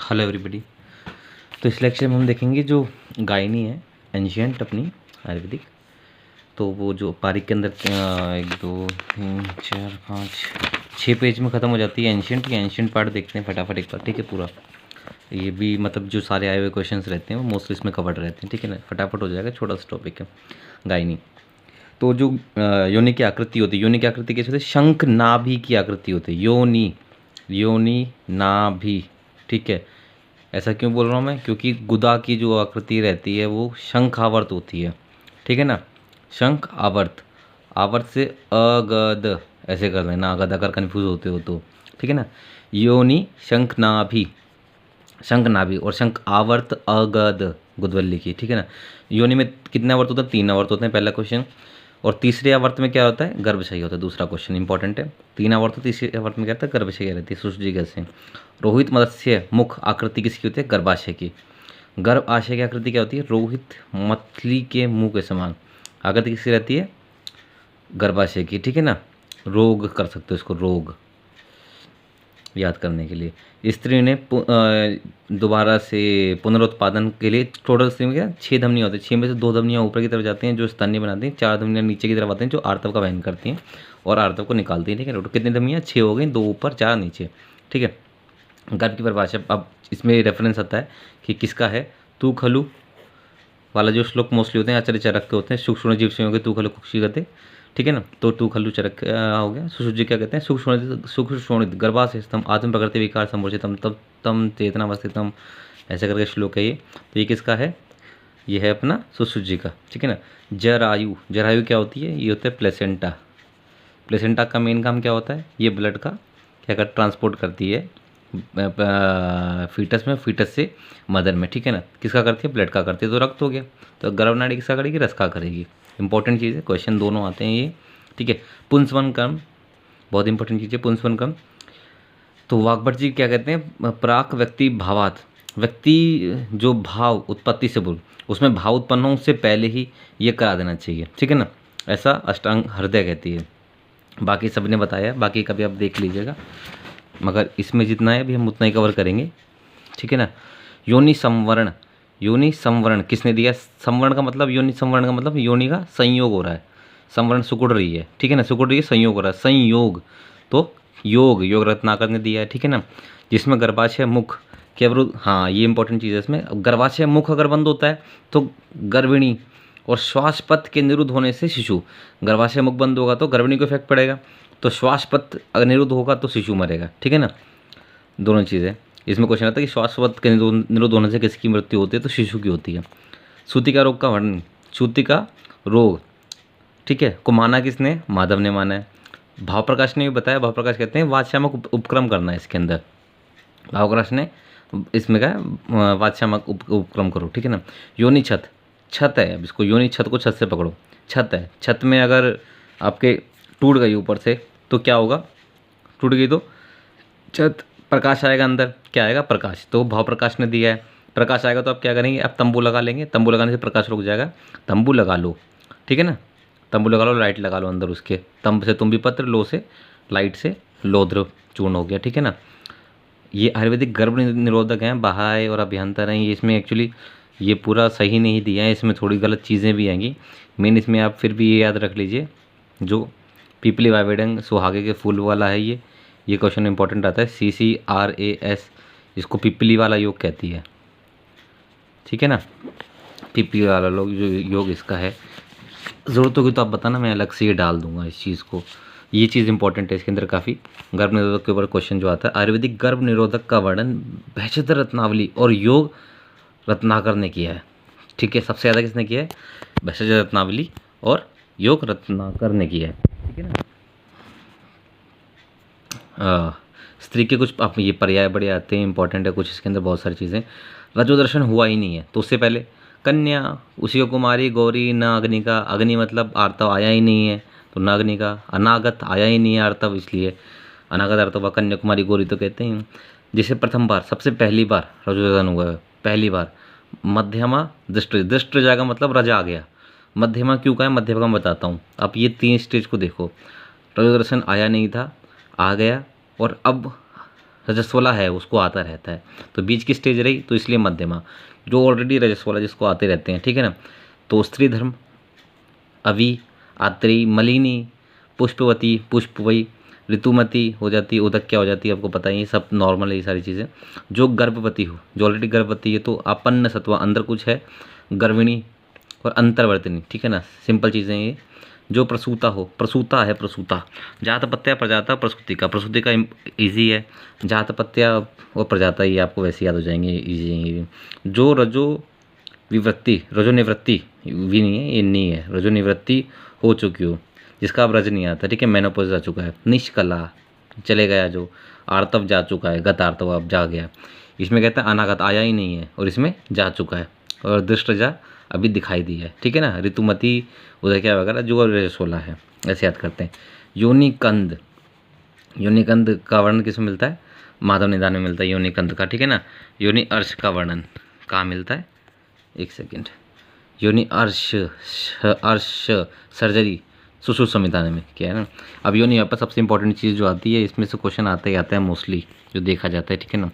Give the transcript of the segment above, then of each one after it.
Hello everybody. तो इस lecture में हम देखेंगे जो गायनी है एंशियंट अपनी आयुर्वेदिक। तो वो जो पारिक के अंदर 1 2 3 4 5 6 पेज में ख़त्म हो जाती है एंशियंट। ये एंशियंट पार्ट देखते हैं फटाफट एक बार, ठीक है। पूरा ये भी मतलब जो सारे आए हुए क्वेश्चंस रहते हैं वो मोस्टली इसमें कवर्ड रहते हैं, ठीक है ना। फटाफट हो जाएगा, छोटा सा टॉपिक है गायनी। तो जो योनि की आकृति होती है, योनि की आकृति कैसे होती है? शंख नाभि की आकृति होती है योनि, योनि नाभि, ठीक है। ऐसा क्यों बोल रहा हूँ मैं? क्योंकि गुदा की जो आकृति रहती है वो शंख आवर्त होती है, ठीक है ना। शंख आवर्त, आवर्त से अगद ऐसे कर लेना, अगद अगर कन्फ्यूज होते हो तो, ठीक है ना। योनि शंख नाभि, शंख नाभि और शंख आवर्त अगद गुदवल्ली की, ठीक है ना। योनि में कितने आवर्त होते हैं? 3 आवर्त होते हैं, पहला क्वेश्चन। और तीसरे आवर्त में क्या होता है? गर्भाशय होता है, दूसरा क्वेश्चन इंपॉर्टेंट है। 3 आवर्त, तीसरे आवर्त में क्या होता है? गर्भाशय रहती है, सुश्रुति कैसे। रोहित मत्स्य मुख आकृति किसकी होती है? गर्भाशय की। गर्भाशय की आकृति क्या होती है? रोहित मछली के मुंह के समान आकृति किसकी रहती है? गर्भाशय की, ठीक है ना। रोग कर सकते हो इसको, रोग याद करने के लिए। स्त्री ने दोबारा से पुनरुत्पादन के लिए टोटल स्त्री में क्या 6 धमनियाँ होती हैं। 6 में से 2 धमनियाँ ऊपर की तरफ जाती हैं जो स्तन्य बनाती हैं, 4 धमनियाँ नीचे की तरफ आती हैं जो आर्तव का वहन करती हैं और आर्तव को निकालती हैं, ठीक है। टोटल कितनी धमनियाँ? 6 हो गई, 2 ऊपर 4 नीचे, ठीक है। गर्भ की परिभाषा अब इसमें रेफरेंस आता है कि किसका है? तू खलु वाला जो श्लोक मोस्टली होते हैं आचार्य चरक के होते हैं। सूक्ष्म जीव से होंगे तू खलु कुक्षी गते, ठीक है ना। तो तू खल्लू चरक हो गया। सुश्रुत जी क्या कहते हैं? सूक्ष्म गर्भाशय स्तंभ आत्म प्रकृति विकार समूर्छितम तब तम चेतनावस्थितम, ऐसे करके श्लोक है ये। तो ये किसका है? ये है अपना सुश्रुत जी का, ठीक है ना। जरायु, जरायु क्या होती है? ये होता है प्लेसेंटा। प्लेसेंटा का मेन काम क्या होता है? ये ब्लड का क्या कर ट्रांसपोर्ट करती है फीटस में, फीटस से मदर में, ठीक है ना। किसका करती है? ब्लड का करती है। तो रक्त हो गया, तो गर्भनाड़ी किसका करेगी? रस का करेगी। इंपॉर्टेंट चीज़ है, क्वेश्चन दोनों आते हैं ये, ठीक है। पुंसवन कर्म बहुत इंपॉर्टेंट चीज़ है, पुंसवन कर्म। तो वाग्भट जी क्या कहते हैं? प्राक व्यक्ति भावात, व्यक्ति जो भाव उत्पत्ति से बोल उसमें भाव उत्पन्न हो उससे पहले ही ये करा देना चाहिए, ठीक है ना। ऐसा अष्टांग हृदय कहती है। बाकी सब ने बताया, बाकी कभी आप देख लीजिएगा, मगर इसमें जितना है अभी हम उतना ही कवर करेंगे, ठीक है ना। योनि संवरण, योनि संवरण किसने दिया? संवरण का मतलब, योनि संवरण का मतलब योनि का संयोग हो रहा है। संवरण सिकुड़ रही है, ठीक है ना, सिकुड़ रही है, संयोग हो रहा है, संयोग। तो योग, योग रत्नाकर ने दिया है, ठीक है ना। जिसमें गर्भाशय मुख के अवरुद्ध, हाँ ये इंपॉर्टेंट चीज़ है इसमें। गर्भाशय मुख अगर बंद होता है तो गर्भिणी और श्वास पथ के निरुद्ध होने से शिशु, गर्भाशय मुख बंद होगा तो गर्भिणी को इफेक्ट पड़ेगा, तो श्वास पथ अगर निरुद्ध होगा तो शिशु मरेगा, ठीक है ना। दोनों चीज़ें इसमें क्वेश्चन आता है कि श्वास पथ के निरुद्ध होने से किसकी मृत्यु होती है? तो शिशु की होती है। सूतिका रोग का वर्णन, सूतिका रोग, ठीक है, को माना किसने? माधव ने माना है। भाव प्रकाश ने भी बताया। भाव प्रकाश कहते हैं वाच्यामक उपक्रम करना है इसके अंदर। भाव प्रकाश ने इसमें कहा वाच्यामक उपक्रम करो, ठीक है ना। योनि छत, छत है, अब इसको योनि छत को छत से पकड़ो। छत है, छत में अगर आपके टूट गई ऊपर से तो क्या होगा? टूट गई तो छत, प्रकाश आएगा अंदर, क्या आएगा? प्रकाश। तो भाव प्रकाश ने दिया है, प्रकाश आएगा तो आप क्या करेंगे? आप तंबू लगा लेंगे, तंबू लगाने से प्रकाश रुक जाएगा। तंबू लगा लो, ठीक है ना, तंबू लगा लो, लाइट लगा लो अंदर उसके। तंब से तुम्बी पत्र, लो से लाइट से लोध्र चूर्ण हो गया, ठीक है ना। ये आयुर्वेदिक गर्भ निरोधक हैं, बाह्य और अभ्यंतर हैं। ये इसमें एक्चुअली ये पूरा सही नहीं दिया है, इसमें थोड़ी गलत चीज़ें भी आएंगी। मेन इसमें आप फिर भी ये याद रख लीजिए, जो पीपली वाइवेडंग सुहागे के फूल वाला है ये क्वेश्चन इंपॉर्टेंट आता है। CCRAS, इसको पिपली वाला योग कहती है, ठीक है ना। पिपली वाला लोग जो योग इसका है, ज़रूरत होगी तो आप बताना, मैं अलग से ये डाल दूंगा इस चीज़ को। ये चीज़ इंपॉर्टेंट है इसके अंदर काफ़ी। गर्भ निरोधक के ऊपर क्वेश्चन जो आता है, आयुर्वेदिक गर्भ निरोधक का वर्णन भैषज रत्नावली और योग रत्नाकर ने किया है, ठीक है। सबसे ज़्यादा किसने किया है? भैषज रत्नावली और योग रत्नाकर ने किया है, ठीक है ना। स्त्री के कुछ आप ये पर्याय बड़े आते हैं, इंपॉर्टेंट है कुछ इसके अंदर, बहुत सारी चीज़ें। रजोदर्शन हुआ ही नहीं है, तो उससे पहले कन्या, उसी को कुमारी, गौरी, न अग्निका। अग्नि मतलब आर्तव आया ही नहीं है, तो न अग्निका। अनागत आया ही नहीं है आर्तव, इसलिए अनागत आर्तव कन्या, कुमारी, गौरी तो कहते हैं। जिसे प्रथम बार, सबसे पहली बार रजोदर्शन हुआ है, पहली बार। मध्यमा दृष्ट, दृष्ट जाएगा मतलब रजा आ गया। मध्यमा क्यों कहा है? मध्यमा का मैं बताता हूँ। आप ये 3 स्टेज को देखो, रजोदर्शन आया नहीं था, आ गया, और अब रजस्वला है उसको आता रहता है। तो बीच की स्टेज रही तो इसलिए मध्यमा, जो ऑलरेडी रजस्वला जिसको आते रहते हैं, ठीक है ना। तो स्त्री धर्म, अवि, आत्री, मलिनी, पुष्पवती, पुष्पवई, ऋतुमती हो जाती है, उदक क्या हो जाती है आपको पता ही है, सब नॉर्मल है ये सारी चीज़ें। जो गर्भवती हो, जो ऑलरेडी गर्भवती है तो आपन्न सत्वा, अंदर कुछ है, गर्भिणी और अंतर्वर्तिनी, ठीक है ना, सिंपल चीज़ें ये। जो प्रसूता हो, प्रसूता है प्रसूता, जात प्रत्यय प्रजाता प्रसूति का ईजी है, जात प्रत्यय और प्रजाता ये आपको वैसे याद हो जाएंगे, ईजी। जो रजो विवृत्ति, रजो निवृत्ति भी नहीं है, ये नहीं है, रजो निवृत्ति हो चुकी हो, जिसका अब रज नहीं आता, ठीक है, मेनोपॉज जा चुका है। निष्कला चले गया, जो आर्तव जा चुका है, गत आर्तव अब जा गया। इसमें कहते हैं अनागत आया ही नहीं है, और इसमें जा चुका है। और दृष्टजा अभी दिखाई दी है, ठीक है ना। ऋतुमती उधर क्या वगैरह जो 16 है, ऐसे याद करते हैं। योनिकंद, योनिकंद का वर्णन किसमें मिलता है, माधव निदान में मिलता है योनिकंद का, ठीक है ना। योनि अर्श का वर्णन कहाँ मिलता है, एक सेकेंड, योनि अर्श, अर्श सर्जरी सुश्रुत संहिता में क्या है ना। अब योनि यहाँ पर सबसे इंपॉर्टेंट चीज़ जो आती है, इसमें से क्वेश्चन आते ही आता है मोस्टली, जो देखा जाता है, ठीक है ना।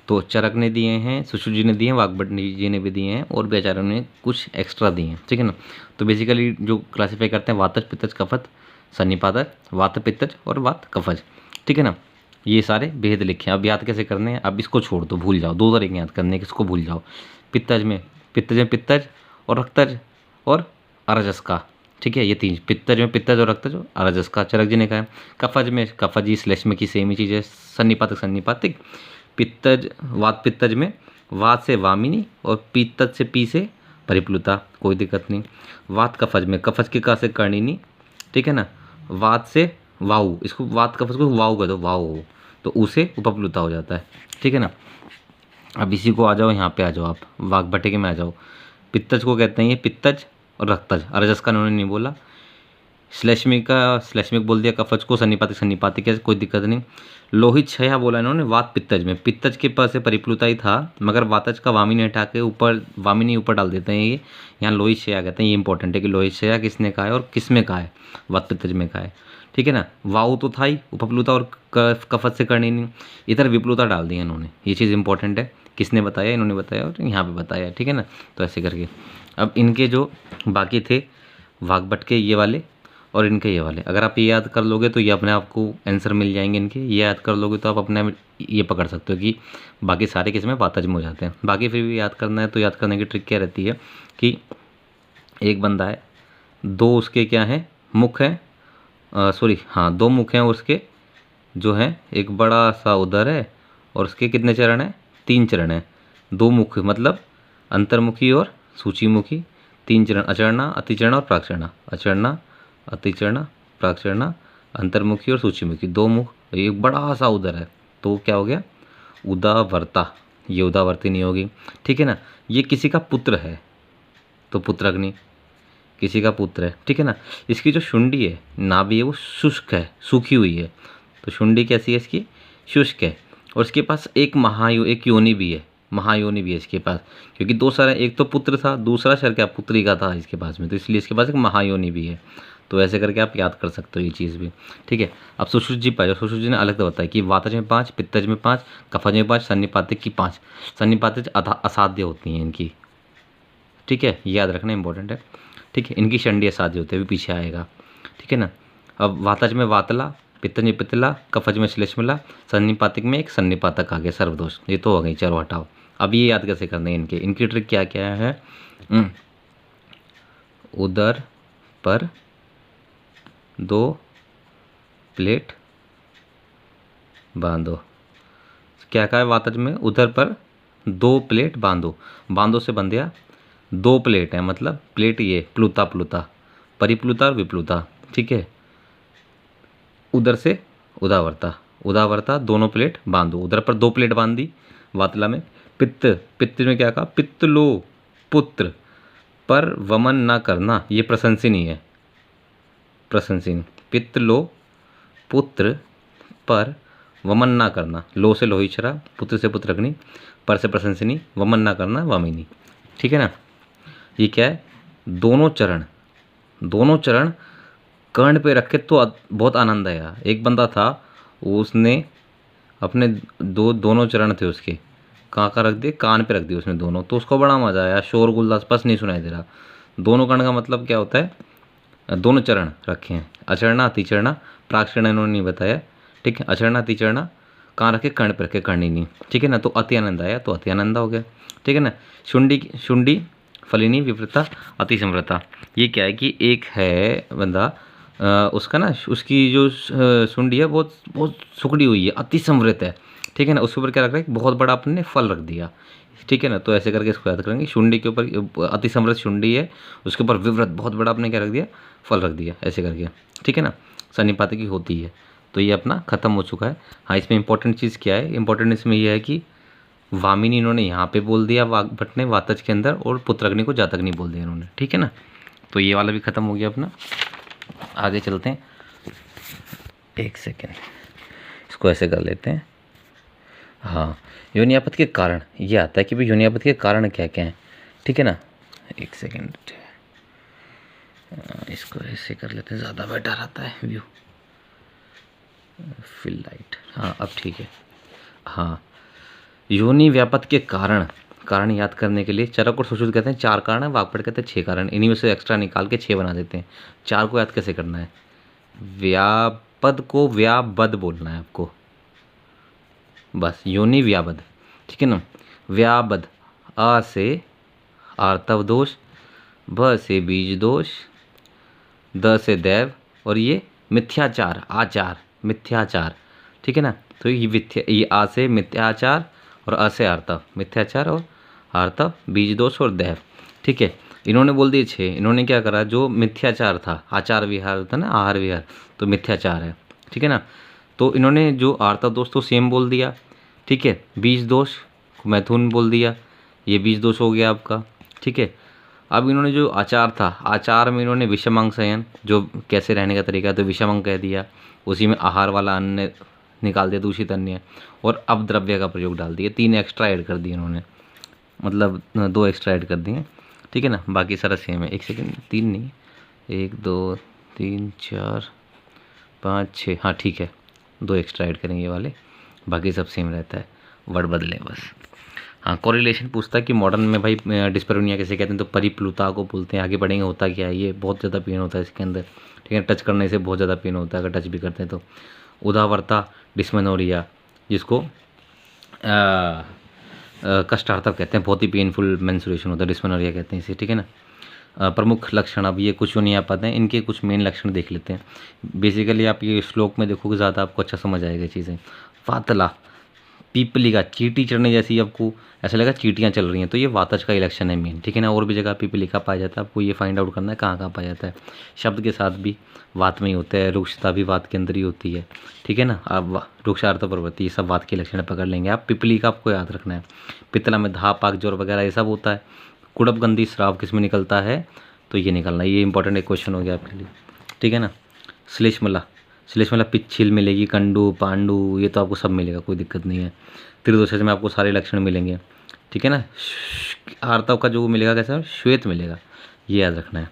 तो चरक ने दिए हैं, सुश्रुत जी ने दिए हैं, वाग्भट जी ने भी दिए हैं, और भी आचार्यों ने कुछ एक्स्ट्रा दिए हैं, ठीक है ना। तो बेसिकली जो क्लासीफाई करते हैं वातज, पित्तज, कफज, सन्निपातज, वात पित्तज और वात कफज, ठीक है ना। ये सारे भेद लिखे हैं। अब याद कैसे करने हैं, अब इसको छोड़ दो, भूल जाओ, 2 तरीके याद करने के, इसको भूल जाओ। पित्तज में पित्तज और रक्तज और अरजस का, ठीक है, ये 3। पित्तज में पित्तज और रक्तज और अरजस का, चरक जी ने कहा है। कफज में कफजी स्लेश में की सेम ही चीज़ है, सन्निपातक सन्निपातिक। पित्तज, वात पित्तज में वात से वामिनी और पित्तज से पी से परिप्लुता, कोई दिक्कत नहीं। वात कफज में कफज के का से कर्णिनी, ठीक है ना। वात से वायु, इसको वात कफज को वायु कह दो, वायु, तो उसे उपप्लुता हो जाता है, ठीक है ना। अब इसी को आ जाओ, यहाँ पे आ जाओ आप, वाग्भटिके में आ जाओ। पित्तज को कहते हैं ये पित्तज और रक्तज, अरजस का उन्होंने नहीं बोला। श्लेष्मिक का श्लेष्मिक बोल दिया, कफज को सन्निपातिक सन्निपातिक है, कोई दिक्कत नहीं। लोहित क्षया बोला इन्होंने वात पित्तज में, पित्तज के पास से परिप्लुता ही था, मगर वातज का वामिनी हटा के ऊपर वामिनी ऊपर डाल देते हैं, ये यहाँ लोहित क्षया कहते हैं। ये इंपॉर्टेंट है कि लोहित क्षया किसने कहा है और किस में कहा है, वात पित्तज में कहा है, ठीक है ना। वायु तो था ही, उपप्लुता और कफज से करनी नहीं, इधर विप्लुता डाल दिया इन्होंने, ये चीज़ इंपॉर्टेंट है। किसने बताया, इन्होंने बताया और यहाँ पे बताया, ठीक है ना। तो ऐसे करके अब इनके जो बाकी थे वाग्भट के ये वाले और इनके ये वाले, अगर आप ये याद कर लोगे तो ये अपने आप को आंसर मिल जाएंगे इनके। ये याद कर लोगे तो आप अपने ये पकड़ सकते हो कि बाकी सारे किस में वातज में हो जाते हैं। बाकी फिर भी याद करना है तो याद करने की ट्रिक क्या रहती है कि एक बंदा है, 2 उसके क्या हैं, मुख हैं, सॉरी हाँ 2 मुख हैं उसके जो हैं, एक बड़ा सा उदर है और उसके कितने चरण हैं, 3 चरण हैं। 2 मुख मतलब अंतर्मुखी और सूचीमुखी, 3 चरण, अचरणा, अतिचरणा और प्राकचरणा, अचरणा, अतिचरणा, प्राकचरणा, अंतर्मुखी और सूचीमुखी, 2 मुख, एक बड़ा सा उदर है, तो क्या हो गया, उदावर्ता। ये उदावर्ती नहीं होगी, ठीक है ना। ये किसी का पुत्र है तो पुत्रग्नि, किसी का पुत्र है, ठीक है ना। इसकी जो शुंडी है, नाभि है, वो शुष्क है, सूखी हुई है, तो शुंडी कैसी है इसकी, शुष्क है। और इसके पास एक एक योनि भी है, महायोनि भी है इसके पास, क्योंकि 2 शर है, एक तो पुत्र था, दूसरा शर क्या पुत्री का था इसके पास में, तो इसलिए इसके पास एक महायोनि भी है। तो ऐसे करके आप याद कर सकते हो ये चीज़ भी, ठीक है। अब सुश्रुत जी पाए, सुश्रुत जी ने अलग तो बताया कि वातज में 5, पित्तज में 5, कफज में 5, सन्निपातिक की 5। सन्निपातिक असाध्य होती हैं इनकी, ठीक है, याद रखना इंपॉर्टेंट है, ठीक है। इनकी शंडी असाध्य होते हुए पीछे आएगा, ठीक है ना। अब वातज में वातला, पित्तज में पित्तला, कफज में श्लेष्मला, सन्निपातिक में एक सन्निपातक आ गया सर्वदोष, ये तो हो गई, चलो हटाओ। अब ये याद कैसे करने हैं इनके, इनकी ट्रिक क्या क्या है, उदर पर 2 प्लेट बांधो, क्या कहा है वातज में, उदर पर 2 प्लेट बांधो, बांधो से बंधिया 2 प्लेट है, मतलब प्लेट ये प्लुता प्लुता, परिप्लुता और विप्लुता, ठीक है। उधर से उदावर्ता, उदावर्ता दोनों प्लेट बांधो, उधर पर 2 प्लेट बांध दी वातला में। पित्त, पित्त में क्या कहा, पित्त लो पुत्र पर वमन ना करना, ये प्रशंसनीय है, प्रशंसनीय। पित्त लो पुत्र पर वमन ना करना, लो से लोहिछरा, पुत्र से पुत्रग्नि, पर से प्रशंसनी, वमन ना करना वामिनी, ठीक है ना। ये क्या है, दोनों चरण, दोनों चरण कर्ण पे रखे तो बहुत आनंद आया। एक बंदा था उसने अपने दोनों चरण थे उसके, कहाँ रख दिए, कान पे रख दिए उसने दोनों, तो उसको बड़ा मज़ा आया, शोर गुल्ला स्पष्ट नहीं सुनाई दे रहा। दोनों कर्ण का मतलब क्या होता है, दोनों चरण रखे हैं, अचरणा अतिचरणा, प्राक्षरण इन्होंने नहीं बताया, ठीक है। अचरणा अतिचरणा कहाँ रखे, कर्ण पर रखे, कर्णी नहीं, ठीक है ना। तो अति आनंद आया, तो अति आनंदा हो गया, ठीक है ना। शुंडी फलिनी विपरीता अति समृता, ये क्या है कि एक है बंदा, उसका ना उसकी जो शुंडी है बहुत बहुत सुकड़ी हुई है, अति समृत है, ठीक है ना। उसके ऊपर क्या रख रहा है, बहुत बड़ा अपने फल रख दिया, ठीक है ना। तो ऐसे करके इसको याद करेंगे, शुंडी के ऊपर अति समृत शुंडी है, उसके ऊपर विवृत बहुत बड़ा आपने क्या रख दिया, फल रख दिया, ऐसे करके, ठीक है ना। सन्निपात की होती है। तो ये अपना खत्म हो चुका है। हाँ, इसमें इंपॉर्टेंट चीज़ क्या है, इंपॉर्टेंट इसमें यह है कि वामिनी इन्होंने यहाँ पे बोल दिया भट्ट ने वातज के अंदर, और पुत्रग्नि को जातग्नि बोल दिया इन्होंने, ठीक है ना। तो ये वाला भी खत्म हो गया अपना। आगे चलते हैं, एक सेकेंड, इसको ऐसे कर लेते हैं। हाँ, योनियापत के कारण ये आता है कि भाई योनियापत के कारण क्या क्या हैं, ठीक है ना। एक सेकेंड, इसको ऐसे कर लेते हैं, ज़्यादा बेटर आता है व्यू, फिल लाइट, हाँ अब ठीक है। हाँ, योनि व्यापत के कारण याद करने के लिए चरक और सुश्रुत कहते हैं 4 कारण है, वाग्भट कहते हैं 6 कारण, इन्हीं में से एक्स्ट्रा निकाल के 6 बना देते हैं। 4 को याद कैसे करना है, व्यापद को व्याबद बोलना है आपको, बस योनि व्याबद, ठीक है ना। व्याबद, आ से आर्तव दोष, ब से बीज दोष, द से दैव, और ये मिथ्याचार, आचार मिथ्याचार, ठीक है ना। तो ये आ से मिथ्याचार और अ से आर्तव, मिथ्याचार और आर्तव, बीज दोष और दैव, ठीक है। इन्होंने बोल दिए 6। इन्होंने क्या करा, जो मिथ्याचार था, आचार विहार था ना, आहार विहार, तो मिथ्याचार है, ठीक है ना। तो इन्होंने जो आर्तव दोष तो सेम बोल दिया, ठीक है। बीज दोष मैथुन बोल दिया, ये बीज दोष हो गया आपका, ठीक है। अब इन्होंने जो आचार था, आचार में इन्होंने विषमांग संयन, जो कैसे रहने का तरीका है, तो विषमांग कह दिया, उसी में आहार वाला अन्न निकाल दिया, दूषित अन्न, और अपद्रव्य का प्रयोग डाल दिया। 3 एक्स्ट्रा ऐड कर दिए इन्होंने, मतलब 2 एक्स्ट्रा ऐड कर दिए, ठीक है ना। बाकी सारा सेम है। एक सेकेंड, 3 नहीं, 1 2 3 4 5 6, हाँ ठीक है, 2 एक्स्ट्रा ऐड करेंगे ये वाले, बाकी सब सेम रहता है, वर्ड बदले बस। हाँ, कोरिलेशन पूछता है कि मॉडर्न में भाई डिस्पेरोनिया कैसे कहते हैं, तो परिप्लुता को बोलते हैं। आगे बढ़ेंगे, होता क्या है, ये बहुत ज़्यादा पेन होता है इसके अंदर, ठीक है। टच करने से बहुत ज़्यादा पेन होता है, अगर टच भी करते हैं तो। उदावरता डिस्मेनोरिया, जिसको कष्टार्थव कहते हैं, बहुत ही पेनफुल मेंस्ट्रुएशन होता है, डिस्मेनोरिया कहते हैं इसे, ठीक है ना। प्रमुख लक्षण, अब ये कुछ नहीं आ पाते हैं, इनके कुछ मेन लक्षण देख लेते हैं। बेसिकली आप ये श्लोक में देखोगे ज़्यादा आपको अच्छा समझ आएगा चीज़ें। वातला, पीपली का, चींटी चढ़ने जैसी, आपको ऐसा लगा चींटियाँ चल रही हैं, तो ये वातज का इलेक्शन है मेन, ठीक है ना। और भी जगह पीपली का पाया जाता है, आपको ये फाइंड आउट करना है कहाँ कहाँ पाया जाता है। शब्द के साथ भी वात में ही होता है, रुक्षता भी वात के अंदर ही होती है, ठीक है ना। अब रुक्षार्थ प्रवृत्ति, ये सब वात के लक्षण पकड़ लेंगे आप। पिपली का आपको याद रखना है। पित्तला में धा पाक जोर वगैरह ये सब होता है। कुड़ब गंदी श्राव किस में निकलता है, तो ये निकलना है, ये इंपॉर्टेंट एक क्वेश्चन हो गया आपके लिए, ठीक है ना। श्लेष्मला पिच्छिल मिलेगी, कंडू पांडु, ये तो आपको सब मिलेगा, कोई दिक्कत नहीं है। त्रिदोषज में आपको सारे लक्षण मिलेंगे, ठीक है ना। आर्तव का जो मिलेगा कैसा, श्वेत मिलेगा, ये याद रखना है।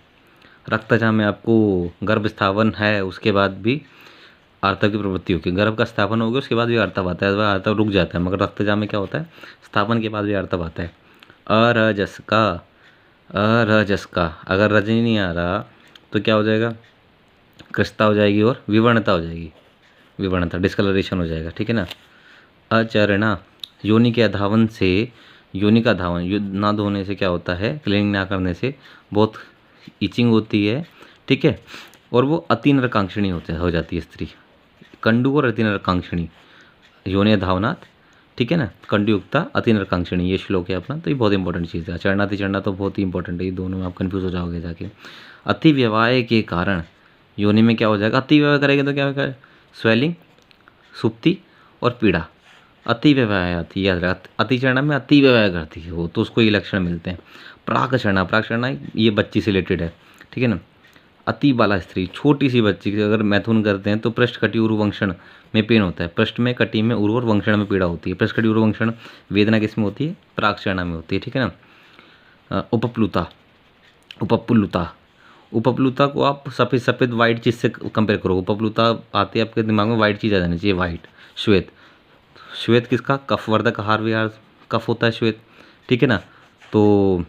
रक्तजा में आपको गर्भ स्थापन है, उसके बाद भी आर्तव की प्रवृत्ति होगी। गर्भ का स्थापन हो गया, उसके बाद भी आर्तव आता है, आर्तव रुक जाता है, मगर रक्तजा में क्या होता है, स्थापन के बाद भी आर्तव आता है। अरजस का अगर रजनी नहीं आ रहा तो क्या हो जाएगा, कृष्णता हो जाएगी और विवर्णता हो जाएगी, विवर्णता डिस्कलरेशन हो जाएगा, ठीक है ना। अचरणा, योनि के अधावन से, योनि का धावन ना धोने से क्या होता है, क्लीनिंग ना करने से बहुत इचिंग होती है, ठीक है। और वो अति नरकांक्षिणी हो जाती है स्त्री। कंडु और अति नरकांक्षिणी, योनि धावनात्, ठीक है ना। कंडुयुक्ता अति नरकांक्षिणी, ये श्लोक है अपना, तो ये बहुत इंपॉर्टेंट चीज़ है। चरणा तिचरणा तो बहुत ही इंपॉर्टेंट है, ये दोनों में आप कन्फ्यूज़ हो जाओगे जाके। अति व्यवाय के कारण योनि में क्या हो जाएगा, अति व्यवहार करेंगे तो क्या होगा, स्वेलिंग, सुप्ति और पीड़ा। अति व्यवहार आती है, अतिचरणा में अति व्यवहार करती है वो, तो उसको ये लक्षण मिलते हैं। प्राकचरणा ये बच्ची से रिलेटेड है, ठीक है ना। अति बाला स्त्री, छोटी सी बच्ची अगर मैथुन करते हैं तो पृष्ठ कटी उर्वंक्षण में पेन होता है, पृष्ठ में कटी में उर्वर वंक्षण में पीड़ा होती है। पृष्ठ कटी उर्वंक्षण वेदना किस में होती है, प्राकचरणा में होती है, ठीक है ना। उपप्लुता को आप सफ़ेद वाइट चीज़ से कंपेयर करो। उपप्लुता आती है आपके दिमाग में, वाइट चीज़ आ जानी चाहिए, वाइट, श्वेत, श्वेत किसका, कफवर्धक आहार विहार कफ होता है श्वेत, ठीक है ना। तो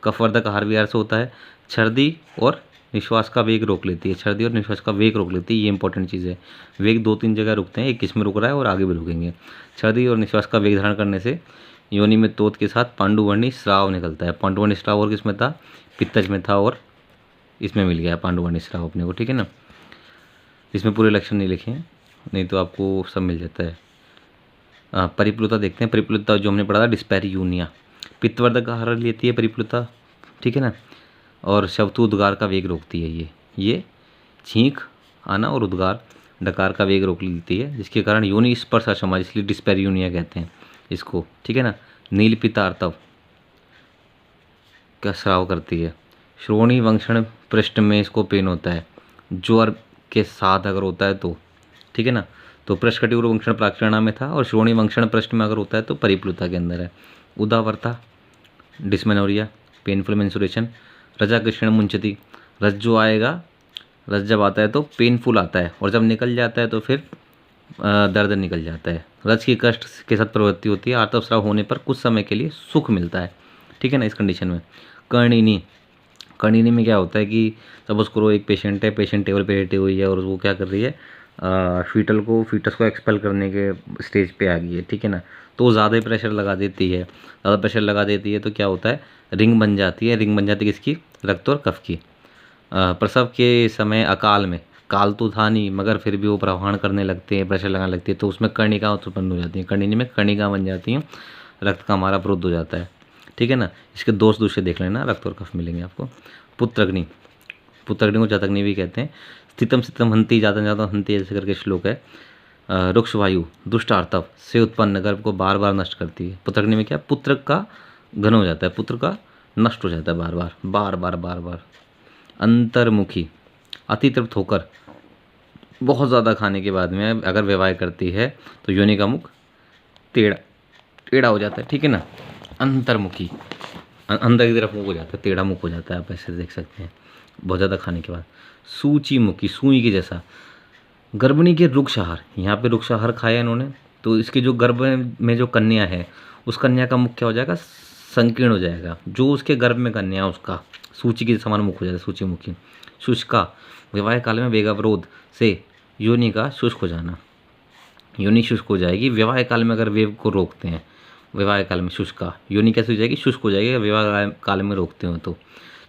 कफवर्धक आहार विहार से होता है। छर्दी और निश्वास का वेग रोक लेती है, छर्दी और निश्वास का वेग रोक लेती है, ये इंपॉर्टेंट चीज़ है। वेग 2-3 जगह रुकते हैं, एक किसमें रुक रहा है और आगे भी रुकेंगे। छर्दी और निश्वास का वेग धारण करने से योनि में तोत के साथ पांडुवर्णी स्राव निकलता है। पांडुवर्णी स्राव और किसमें था, पित्तज में था, और इसमें मिल गया पांडुवर्णी स्राव अपने को, ठीक है ना। इसमें पूरे लक्षण नहीं लिखे हैं, नहीं तो आपको सब मिल जाता है। परिप्लुता देखते हैं। परिप्लुता जो हमने पढ़ा था डिस्पैरियूनिया, पित्तवर्धक आहार लेती है परिप्लुता, ठीक है ना। और शब्द उद्गार का वेग रोकती है ये छींक आना और उद्गार डकार का वेग रोक लेती है, जिसके कारण योनि स्पर्श असमाज, इसलिए डिस्पैरियूनिया कहते हैं इसको, ठीक है ना। नीलपितार्तव का स्राव करती है। श्रोणी वंक्षण पृष्ठ में इसको पेन होता है, ज्वर के साथ अगर होता है तो, ठीक है ना। तो पृष्ठकटिवर वंक्षण प्राक्षरणा में था, और श्रोणी वंक्षण पृष्ठ में अगर होता है तो परिप्लुता के अंदर है। उदावर्ता डिस्मेनोरिया, पेनफुल मेंस्ट्रुएशन। रजा कृष्ण मुंचती, रज जो आएगा, रज जब आता है तो पेनफुल आता है, और जब निकल जाता है तो फिर दर्द निकल जाता है। रज की कष्ट के साथ प्रवृत्ति होती है। आर्तव स्राव होने पर कुछ समय के लिए सुख मिलता है, ठीक है ना, इस कंडीशन में। कर्णिनी, कर्णिनी में क्या होता है कि सपोज करो एक पेशेंट है, पेशेंट टेबल पे लेटी हुई है और वो क्या कर रही है, फीटस को एक्सपेल करने के स्टेज पे आ गई है, ठीक है ना। तो वो ज़्यादा ही प्रेशर लगा देती है, ज़्यादा प्रेशर लगा देती है तो क्या होता है, रिंग बन जाती है। रिंग बन जाती है किसकी, रक्त और कफ की। प्रसव के समय अकाल में, काल तो था नहीं मगर फिर भी वो प्रवहन करने लगते हैं, प्रेशर लगाने लगती है, तो उसमें कर्णिका उत्पन्न हो जाती है। कर्णिनी में कर्णिका बन जाती हैं, रक्त का हमारा अवरुद्ध हो जाता है, ठीक है ना। इसके दोष दूसरे देख लेना, रक्त और कफ मिलेंगे आपको। पुत्रग्नि, पुत्रग्नि को जातग्नि भी कहते हैं। स्थितम स्थितम हंती जातम जातम हंती ऐसे करके श्लोक है। रुक्ष वायु दुष्ट आर्तव से उत्पन्न गर्भ को बार बार नष्ट करती है। पुत्रग्नि में क्या, पुत्र का घन हो जाता है, पुत्र का नष्ट हो जाता है बार बार बार बार बार बार। अंतर्मुखी, अति तृप्त होकर बहुत ज़्यादा खाने के बाद में अगर विवाह करती है तो योनि का मुख टेढ़ा टेढ़ा हो जाता है, ठीक है ना। अंतर्मुखी, अंदर की तरफ मुख हो जाता है, टेढ़ा मुख हो जाता है, आप ऐसे देख सकते हैं बहुत ज़्यादा खाने के बाद। सूची मुखी, सुई के जैसा। गर्भिणी के रुक्ष आहार, यहाँ पे रुक्ष आहार खाया इन्होंने, तो इसके जो गर्भ में जो कन्या है उस कन्या का मुख क्या हो जाएगा, संकीर्ण हो जाएगा। जो उसके गर्भ में कन्या उसका सूची के समान मुख हो जाएगा, सूची मुखी। शुष्का, विवाह काल में वेगावरोध से योनि का शुष्क हो जाना, योनि शुष्क हो जाएगी विवाह काल में अगर वेग को रोकते हैं। विवाह काल में शुष्का, योनि कैसे हो जाएगी, शुष्क हो जाएगी अगर विवाह काल में रोकते हो तो।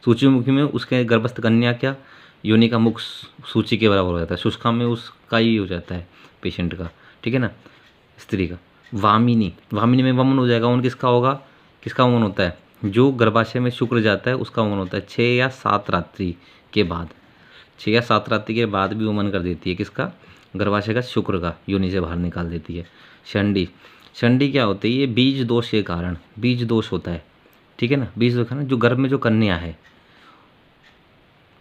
सूचीमुखी में उसके गर्भस्थ कन्या क्या, योनि का मुख सूची के बराबर हो जाता है, शुष्का में उसका ही हो जाता है पेशेंट का, ठीक है ना, स्त्री का। वामिनी, वामिनी में वमन हो जाएगा। वमन किसका होगा, किसका वमन होता है, जो गर्भाशय में शुक्र जाता है उसका वमन होता है 6 या 7 रात्रि के बाद। 6 या 7 रात्रि के बाद भी वमन कर देती है, किसका, गर्भाशय का शुक्र का, योनि से बाहर निकाल देती है। शंडी, शंडी क्या होती है, ये बीज दोष के कारण, बीज दोष होता है, ठीक है ना। बीज दोष है ना, जो गर्भ में जो कन्या है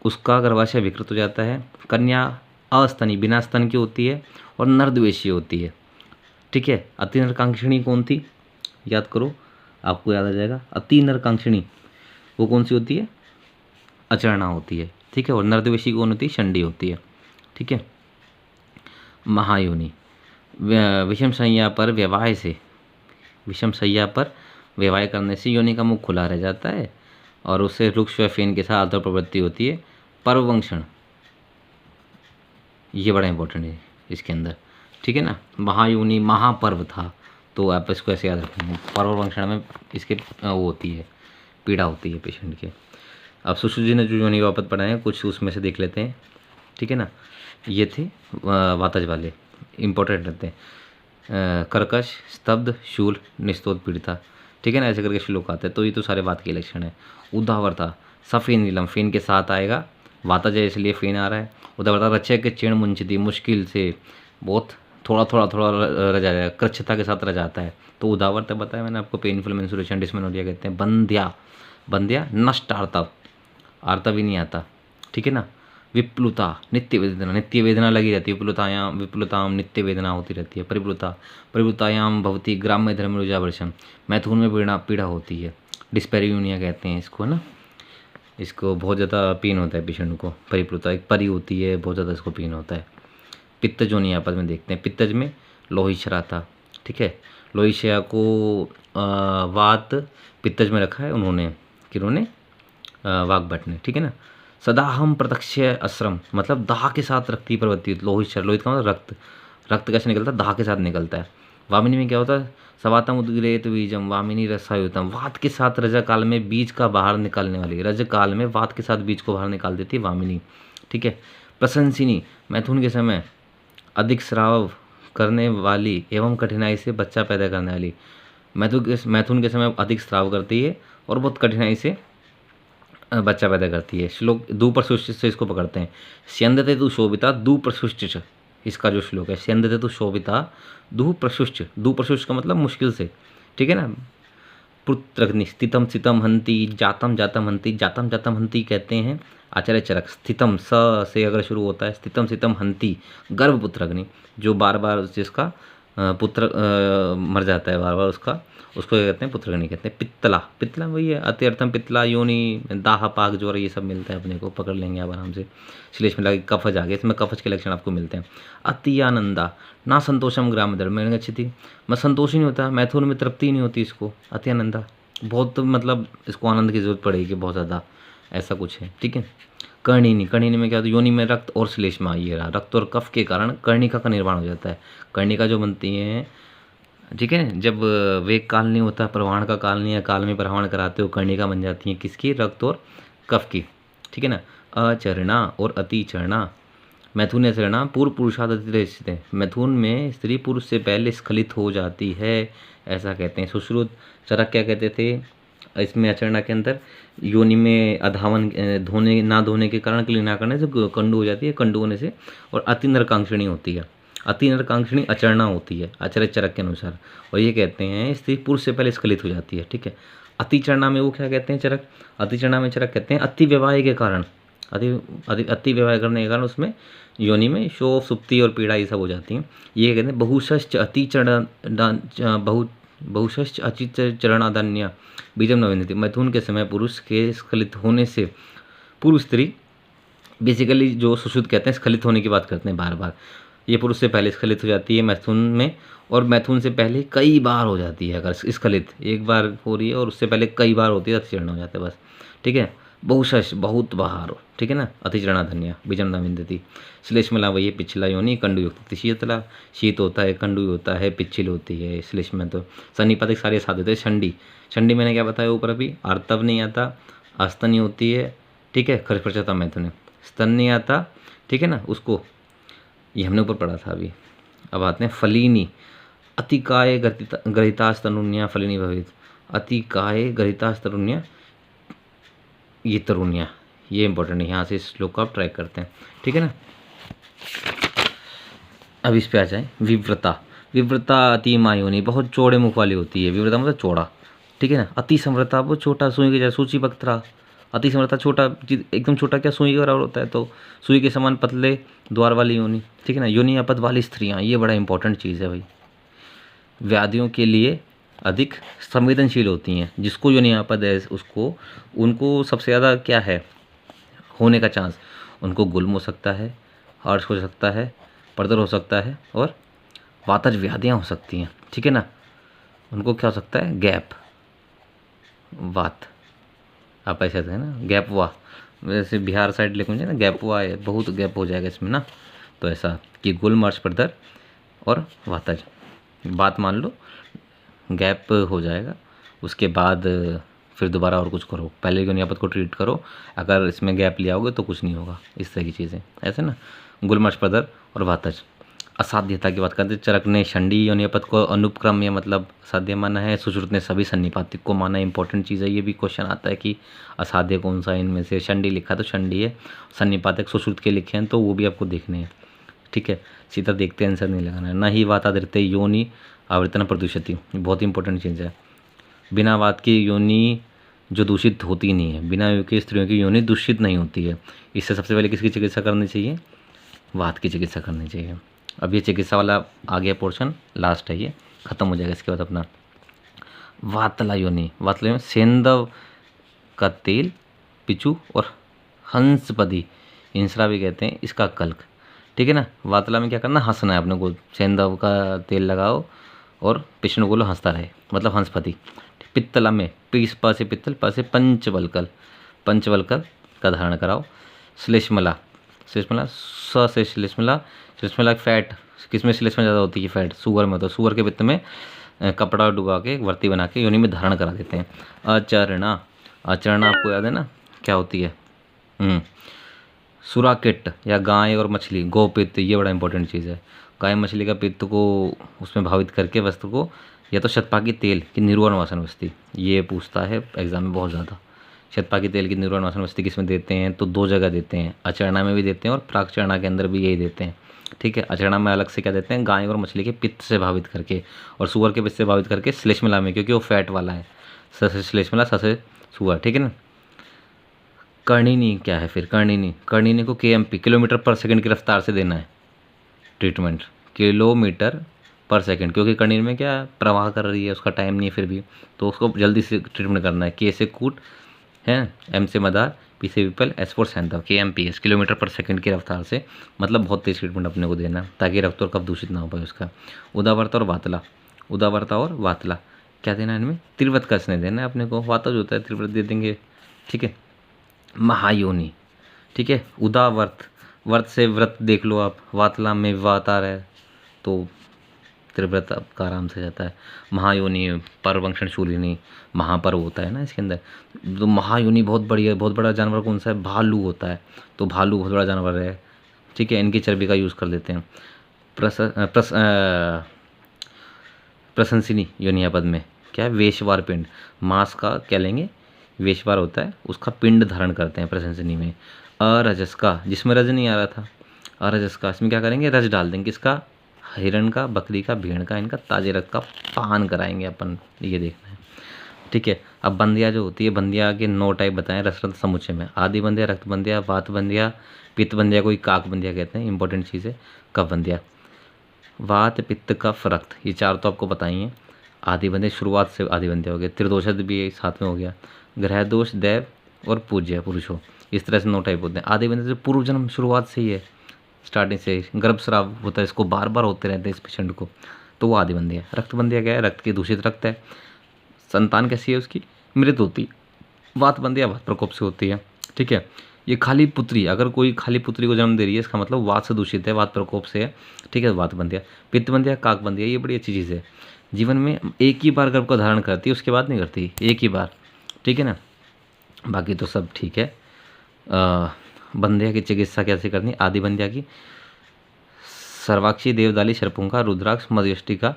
उसका गर्भाशय विकृत हो जाता है। कन्या अस्तनी, बिना स्तन की होती है और नरद्वेषी होती है, ठीक है। अति नरकांक्षिणी कौन थी, याद करो आपको याद आ जाएगा। अति नरकांक्षिणी वो कौन सी होती है, अचरणा होती है, ठीक है। और नरद्वेषी कौन होती है, शंडी होती है, ठीक है। महायोनि, विषम शैया पर विवाह से, विषम शैया पर विवाह करने से योनि का मुख खुला रह जाता है और उससे रुक्ष व फेन के साथ आर्तव प्रवृत्ति होती है। पर्ववंक्षण, ये बड़ा इंपॉर्टेंट है इसके अंदर, ठीक है ना। महायोनि महापर्व था, तो आप इसको ऐसे याद रखेंगे। पर्ववंक्षण में इसके वो होती है, पीड़ा होती है पेशेंट के। अब सुश्रुत जी ने जो योनि वापस पढ़ाए कुछ उसमें से देख लेते हैं, ठीक है ना। ये थे वातज वाले, इंपॉर्टेंट रहते हैं। कर्कश, स्तब्ध, शूल, निस्तोत, पीड़िता, ठीक है ना, ऐसे करके श्लोक आते हैं। तो ये तो सारे बात के लक्षण है। उदावरता, सफ़ेद नीलम, फेन के साथ आएगा, वातज है इसलिए फेन आ रहा है। उदावरता, रचय के चीर्ण मुंचती, मुश्किल से बहुत थोड़ा रह जाएगा, कृच्छता के साथ रह जाता है, तो उदावरता बताया मैंने आपको। पेनफुल मेंस्ट्रुएशन डिस्मेनोरिया कहते हैं। बंध्या, बंध्या नष्ट आर्तव, आर्तव ही नहीं आता, ठीक है ना। विप्लुता, नित्य वेदना, नित्य वेदना लगी रहती है। विप्लुतायाम, विप्लुताम नित्य वेदना होती रहती है। परिप्लुता, परिप्लुतायाम भवती ग्राम्य धर्म रुजावर्षम, मैथुन में पीड़ा होती है। डिस्पेरियूनिया कहते हैं इसको ना, इसको बहुत ज़्यादा पेन होता है पेशेंट को। परिप्लुता एक परी होती है, बहुत ज़्यादा इसको पेन होता है। पित्तज जोनि आपस में देखते हैं। पित्तज में लोहित श्राता, ठीक है। लोहिया को वात पित्तज में रखा है उन्होंने, किन्होंने, वाग्भट ने, ठीक है ना। सदाहम प्रत्यक्ष अश्रम, मतलब दाह के साथ रक्ति प्रवृत्ति, लोहित लोहित का मतलब रक्त, रक्त कैसे निकलता है, दाह के साथ निकलता है। वामिनी में क्या होता है, सवातम उद्ग्रेत बीजम वामिनी रसायुतम, वात के साथ रजक काल में बीज का बाहर निकालने वाली, रजक काल में वात के साथ बीज को बाहर निकाल देती है वामिनी, ठीक है। प्रशंसिनी, मैथुन के समय अधिक स्राव करने वाली एवं कठिनाई से बच्चा पैदा करने वाली, मैथुन के समय अधिक स्राव करती है और बहुत कठिनाई से बच्चा पैदा करती है। श्लोक दू प्रसुष्ट से इसको पकड़ते हैं। स्यंदते तु शोभिता दू प्रसुष्ट, इसका जो श्लोक है, स्यंदते तु शोभिता दू प्रसुष्ट, दू प्रसुष्ट का मतलब मुश्किल से, ठीक है ना। पुत्रग्नि, स्थितम स्थितम हंति, जातम जातम हंति, जातम जातम हंति कहते हैं आचार्य चरक। स्थितम स से अगर शुरू होता है, स्थितम स्थितम हंति, गर्भपुत्रग्नि, जो बार बार जिसका पुत्र मर जाता है बार बार, उसको क्या कहते हैं, पुत्रग्नि कहते हैं। पित्तला, पित्तला वही है, अत्यर्थम पित्तला योनि, दाह पाक ज्वर, ये सब मिलता है अपने को, पकड़ लेंगे आप आराम से। श्लेष में लगे कफज आ गया, इसमें कफज के लक्षण आपको मिलते हैं। अतियानंदा, ना संतोषम ग्राम धर्म, मैंने अच्छी थी, मैं संतोष ही नहीं होता, मैथुन में तृप्ति नहीं होती इसको, अतियानंदा, बहुत मतलब इसको आनंद की जरूरत पड़ेगी बहुत ज़्यादा, ऐसा कुछ है, ठीक है। कर्णिनी, कर्णिनी में क्या होता है, योनि में रक्त और श्लेष्मा, ये रहा, रक्त और कफ के कारण कर्णिका का निर्माण हो जाता है। कर्णिका जो बनती है, ठीक है, जब वेग काल नहीं होता, प्रवाहण का काल नहीं है, काल में प्रवाहण कराते हो, कर्णिका बन जाती है, किसकी, रक्त और कफ की, ठीक है ना। अचरणा और अतिचरणा, मैथुन चरणा पूर्व पुरुषादतिरिक्त है, मैथुन में स्त्री पुरुष से पहले स्खलित हो जाती है, ऐसा कहते हैं। सुश्रुत चरक क्या कहते थे इसमें, अचरणा के अंदर योनि में अधावन, धोने ना धोने के कारण, क्लीन ना करने से कंडू हो जाती है, कंडू होने से, और अति नरकांक्षिणी होती है, अति नरकांक्षिणी अचरणा होती है आचार्य चरक के अनुसार, और ये कहते हैं स्त्री पुरुष से पहले स्खलित हो जाती है, ठीक है। अतिचरणा में वो क्या कहते हैं चरक, अतिचरणा में चरक कहते हैं अति विवाह के कारण, अति विवाह करने के कारण उसमें योनि में शोफ सुप्ति और पीड़ा ये सब हो जाती हैं। ये कहते हैं बहुशश्च अतिचरण बहुशश्च अचिचरणादन्य बीजम न विंदति, मैथुन के समय पुरुष के स्खलित होने से, पुरुष स्त्री बेसिकली जो सुश्रुत कहते हैं स्खलित होने की बात करते हैं बार बार, ये पुरुष से पहले स्खलित हो जाती है मैथुन में, और मैथुन से पहले कई बार हो जाती है, अगर स्खलित एक बार हो रही है और उससे पहले कई बार होती है, अतिचरण हो जाता है बस, ठीक है। बहुशश, बहुत बाहर, ठीक है ना। अतिचरणा धन्य बीजम न विंदति, श्लेष्मला वही पिछला योनि, कंडु युक्त, शीतला, शीत होता है, कंडु होता है, पिछिल होती है श्लेष में, तो सन्निपातिक सारे साथ होते हैं। शंडी, शंडी मैंने क्या बताया ऊपर अभी, आर्तव नहीं आता, आस्तनी होती है, ठीक है, खर्च प्रचता मैथुन, स्तन नहीं आता, ठीक है ना, उसको ये हमने ऊपर पढ़ा था अभी। अब आते हैं फलीनी, अतिकाय गरितास्तनुन्या फलीनी भवित, अतिकाय गरितास्तनुन्या, ये तरुण्या, ये इंपॉर्टेंट है, यहाँ से इस श्लोक को आप ट्रैक करते हैं, ठीक है ना। अब इस पे आ जाए, विव्रता, विव्रता अति मायोनी, बहुत चौड़े मुख वाली होती है, विव्रता मतलब चौड़ा, ठीक है ना। अति समृता, वो छोटा, सुई के जैसे, सूची वक्त्रा, अति समृता छोटा, एकदम छोटा, क्या सुई के बराबर होता है, तो सुई के समान पतले द्वार वाली योनि, ठीक है ना। योनि अपद वाली स्त्रियाँ, ये बड़ा इंपॉर्टेंट चीज़ है भाई, व्याधियों के लिए अधिक संवेदनशील होती हैं, जिसको योनि आपद है उसको, उनको सबसे ज़्यादा क्या है होने का चांस, उनको गुल्म हो सकता है, हर्ष हो सकता है, पर्दर हो सकता है, और वातज व्याधियाँ हो सकती हैं, ठीक है ना। उनको क्या हो सकता है, गैप वात, आप ऐसे है ना, गैप हुआ, वैसे बिहार साइड लिख मुझे ना, गैप हुआ है, बहुत गैप हो जाएगा इसमें ना, तो ऐसा कि गुल्म, हर्ष, पर्दर और वातज, बात मान लो गैप हो जाएगा, उसके बाद फिर दोबारा और कुछ करो, पहले की नियापत को ट्रीट करो, अगर इसमें गैप लिया होगा तो कुछ नहीं होगा, इस तरह की चीज़ें, ऐसे ना, गुलमर्श पदर और वातज। असाध्यता की बात करते, चरक ने षंडी योनिपद को अनुपक्रम या मतलब असाध्य माना है, सुश्रुत ने सभी सन्निपातिक को माना है। इंपॉर्टेंट चीज़ है, ये भी क्वेश्चन आता है कि असाध्य कौन सा इनमें से, षंडी लिखा तो षंडी है, सन्निपातिक सुश्रुत के लिखे हैं तो वो भी आपको देखने हैं, ठीक है। सीधा देखते आंसर नहीं लगाना है। ना ही वातादृत्य योनि आवर्तन प्रदूषित, बहुत इंपॉर्टेंट चीज़ है। बिना वात की योनि जो दूषित होती नहीं है, बिना वात की स्त्रियों की योनि दूषित नहीं होती है। इससे सबसे पहले किसकी चिकित्सा करनी चाहिए, वात की चिकित्सा करनी चाहिए। अब ये चिकित्सा वाला आ गया पोर्शन, लास्ट है, ये खत्म हो जाएगा। इसके बाद अपना वातला योनि, वातला में सेंधव का तेल, पिचू और हंसपदी, हिंसरा भी कहते हैं, इसका कल्क, ठीक है ना। वातला में क्या करना, हंसना है अपने को, सेंधव का तेल लगाओ और पिष्णु बोलो हंसता रहे, मतलब हंसपति। पित्तला में पीस प से पित्तल, प से पंचवल्कल, पंचवल्कल का धारण कराओ। श्लेष्मला, श्लेष्मला स से श्लेष्मला, श्लेष्मला फैट, किसमें श्लेष्मा ज़्यादा होती है फैट, सुअर में, तो सुअर के पित्त में कपड़ा डुबा के वर्ती बना के योनि में धारण करा देते हैं। आचरणा, आचरणा आपको याद है ना क्या होती है, सुराकिट या गाय और मछली, गोपित्त, ये बड़ा इंपॉर्टेंट चीज़ है। गाय मछली का पित्त को उसमें भावित करके वस्त्र को, या तो शतपाकी तेल की निर्वाण वासन वस्ती, ये पूछता है एग्जाम में बहुत ज़्यादा। शतपाकी तेल की निर्वाण वासन वस्ती किस में देते हैं, तो 2 जगह देते हैं, आचरणा में भी देते हैं और प्राकचरणा के अंदर भी यही देते हैं। ठीक है, आचरणा में अलग से क्या देते हैं, गाय और मछली के पित्त से भावित करके, और सुअर के पित्त से भावित करके श्लेष्मला में, क्योंकि वो फैट वाला है, स से श्लेष्मला, स से सुअर। ठीक है ना। कर्णिनी क्या है फिर, कर्णिनी, कर्णिनी को KMP किलोमीटर पर सेकंड की रफ्तार से देना है ट्रीटमेंट, किलोमीटर पर सेकंड, क्योंकि कर्णिनी में क्या प्रवाह कर रही है, उसका टाइम नहीं है फिर भी, तो उसको जल्दी से ट्रीटमेंट करना है। K से कूट है, M से मदार, P से विपल, S फॉर सैंधव, KMPS किलोमीटर पर सेकंड की रफ्तार से, मतलब बहुत तेज ट्रीटमेंट अपने को देना, ताकि रक्त और कफ दूषित ना हो पाए उसका। उदावर्ता और वातला, उदावर्ता और वातला क्या देना है इनमें, त्रिव्रत का स्नेह देना है अपने को, वाता जो होता है त्रिव्रत दे देंगे। ठीक है। महायोनि, ठीक है, उदावर्त, वर्त से व्रत देख लो आप, वातला में वात आ रहा है तो त्रिव्रत आपका आराम से जाता है। महायोनि, परवंक्षण शूलिनी, महापर्व होता है ना इसके अंदर, तो महायोनि बहुत बड़ी है। बहुत बड़ा जानवर कौन सा है, भालू होता है, तो भालू बहुत बड़ा जानवर है। ठीक है, इनकी चर्बी का यूज़ कर लेते हैं। प्रशंसिनी योनिया पद में क्या है, वेशवार पिंड, मांस का क्या लेंगे, वेशवार होता है, उसका पिंड धारण करते हैं प्रशंसनी में। अरजस का, जिसमें रज नहीं आ रहा था, अरजस का, इसमें क्या करेंगे, रज डाल देंगे, किसका, हिरण का, बकरी का, भेड़ का, इनका ताजे रक्त का पान कराएंगे अपन, ये देखना है। ठीक है। अब बंदिया जो होती है, बंदिया के 9 टाइप बताएं रसरंध्र समुच्चय में, आदि बंदिया, रक्त बंदिया, वात बंदिया, पित्त बंदिया, कोई काक बंदिया कहते हैं, इंपॉर्टेंट चीज़ है। कफ बंदिया, वात पित्त कफ रक्त, ये 4 तो आपको बताइए। आदि बंदिया शुरुआत से आदि बंदिया हो गया, त्रिदोषद भी साथ में हो गया, ग्रह दोष, दैव और पूज्य पुरुषों, इस तरह से 9 टाइप होते हैं। आदि बंदिया से पूर्व जन्म शुरुआत से ही है, स्टार्टिंग से गर्भ स्राव होता है, इसको बार बार होते रहते हैं इस पेशेंट को, तो वो आदि बंदिया। रक्त बंदिया क्या है, रक्त की दूषित रक्त है, संतान कैसी है उसकी, मृत होती है। वात बंदिया वात प्रकोप से होती है। ठीक है। ये खाली पुत्री, अगर कोई खाली पुत्री को जन्म दे रही है, इसका मतलब वात से दूषित है, वात प्रकोप से है। ठीक है, वात बंदिया। पित्त बंदिया, काक बंदिया, ये बड़ी अच्छी चीज़ है, जीवन में एक ही बार गर्भ का धारण करती है, उसके बाद नहीं करती, एक ही बार। ठीक है ना, बाकी तो सब ठीक है। बंदिया की चिकित्सा कैसे करनी, आदि बंदिया की सर्वाक्षी, देवदाली, शरपुंखा, रुद्राक्ष, मध्यष्टि का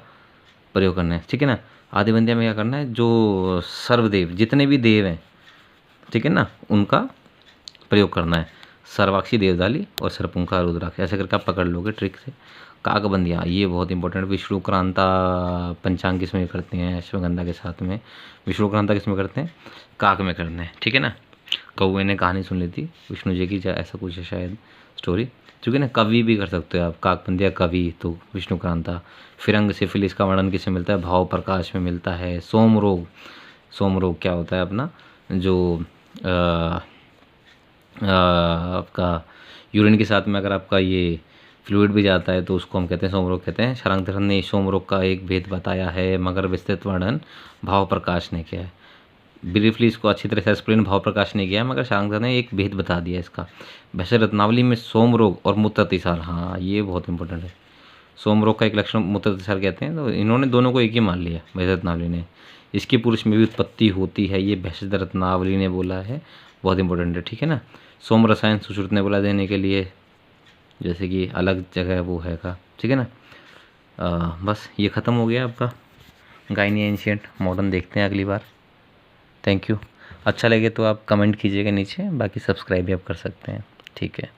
प्रयोग करना है। ठीक है ना। आदि बंदिया में क्या करना है, जो सर्वदेव, जितने भी देव हैं, ठीक है ना, उनका प्रयोग करना है, सर्वाक्षी, देवदाली और शरपुंखा, रुद्राक्ष, ऐसे करके आप पकड़ लोगे ट्रिक से। काक बंदिया, ये बहुत इंपॉर्टेंट, विष्णुक्रांता पंचांग किसमें करते हैं, अश्वगंधा के साथ में। विष्णुक्रांता किसमें करते हैं, काक में करते हैं। ठीक है ना। कौवे ने कहानी सुन ली थी विष्णु जी की, ऐसा कुछ है शायद स्टोरी, ठीक है ना। कवि भी कर सकते हो आप, काक बंदिया कवि, तो विष्णुक्रांता। फिरंग सिफिलिस का वर्णन किसमें मिलता है, भाव प्रकाश में मिलता है। सोम रोग, सोम रोग क्या होता है अपना, जो आपका यूरिन के साथ में अगर आपका ये फ्लूइड भी जाता है तो उसको हम कहते हैं सोम रोग कहते हैं। शरांकधरन ने सोम रोग का एक भेद बताया है, मगर विस्तृत वर्णन भाव प्रकाश ने किया है। ब्रीफली इसको अच्छी तरह से एक्सप्लेन भाव प्रकाश ने किया है, मगर शरांकधर ने एक भेद बता दिया इसका। वैसे रत्नावली में सोम रोग और मूत्र अतिसार, हाँ ये बहुत इंपॉर्टेंट है। सोम रोग का एक लक्षण मूत्र अतिसार कहते हैं, तो इन्होंने दोनों को एक ही मान लिया वैसे रत्नावली ने। इसकी पुरुष में भी उत्पत्ति होती है, ये भैंस रत्नावली ने बोला है, बहुत इंपॉर्टेंट है। ठीक है ना। सोम रसायन सुश्रुत ने बोला देने के लिए, जैसे कि अलग जगह वो है का। ठीक है ना। बस ये ख़त्म हो गया आपका गायनी एंशिएंट। मॉडर्न देखते हैं अगली बार। Thank you. अच्छा लगे तो आप कमेंट कीजिएगा नीचे, बाकी सब्सक्राइब भी आप कर सकते हैं। ठीक है।